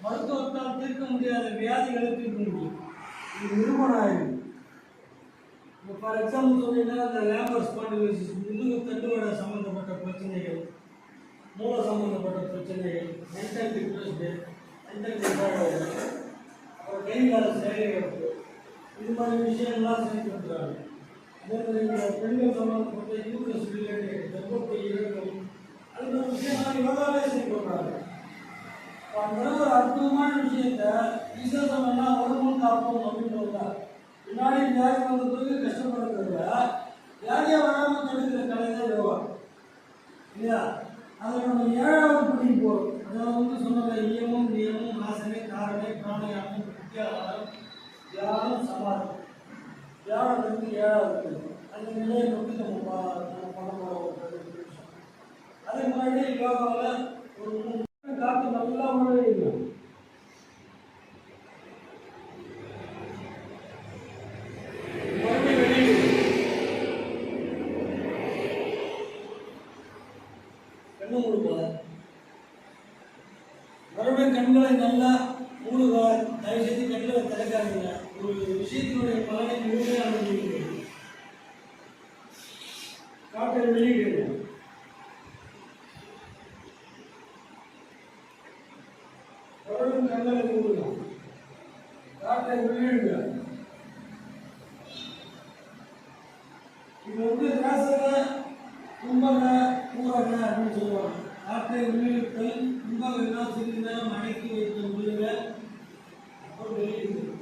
மருத்துவத்தால் தீர்க்க முடியாத வியாதிகளை தீர்க்க முடியும். இது நிரூபணம் ஆயிருக்கு. இப்போ ஃபார் எக்ஸாம்பிள் சொன்னீங்கன்னா இந்த லேம்பர் ஸ்பாண்டிலோசிஸ், முதுகு தண்டுவட சம்மந்தப்பட்ட பிரச்சனைகள், மூளை சம்மந்தப்பட்ட பிரச்சனைகள், மென்டல் டிப்ரெஸ்டு, மென்டல் டிசார்டர், அப்புறம் கை கால செயலிழப்பு, இது மாதிரி விஷயங்கள்லாம் சரி பண்ணுறாங்க. அதே மாதிரி இந்த பெண்கள் சம்மந்தப்பட்ட யூட்ரஸ் ரிலேட்டட் கர்ப்பப்பை இழக்கம், அது மாதிரி விஷயங்கள்லாம் யோகாவே சரி பண்ணுறாங்க. அந்த ஒரு அற்புதமான விஷயத்த விசேஷம்னா வருமுன் காப்போம் அப்படின்றது தான். பின்னாடி வியாதி வந்த பிறகு கஷ்டப்படுறத வியாதியை வராமல் தடுக்கிற கலை தான் யோகா இல்லையா? அதில் நம்ம 7வது படிக்கு போகிறோம். அதாவது சொன்ன இயமும் நியமும் ஆசனை காரணை பிராணயாமம் பிரத்யாகாரம் தியானம் சமாதி. தியானம் 7வது அந்த நிலையை நோக்கி நம்ம பண்ண போகிறோம். அதே மாதிரி யோகாவில் ஒரு காற்று நல்லா முறையிடும். மறுபடியும் கண்களை நல்லா மூடுக. தயவு செய்து கண்களை திறக்காதீங்க. ஒரு விஷயத்தினுடைய பலனை முழுமையாக காற்றை வெளியிடுங்க. மறுபடியும் கண்களை மூடுங்க. காற்றை வெளியிடுங்க. இது ராசக கும்பக பூரக அப்படின்னு சொல்லுவாங்க. காற்றை உள்ளிழுத்தல், கும்பகம்னா சிறிது நேரம் அடக்கி வைத்த உள்ளுக, அப்புறம் வெளியிடுங்க.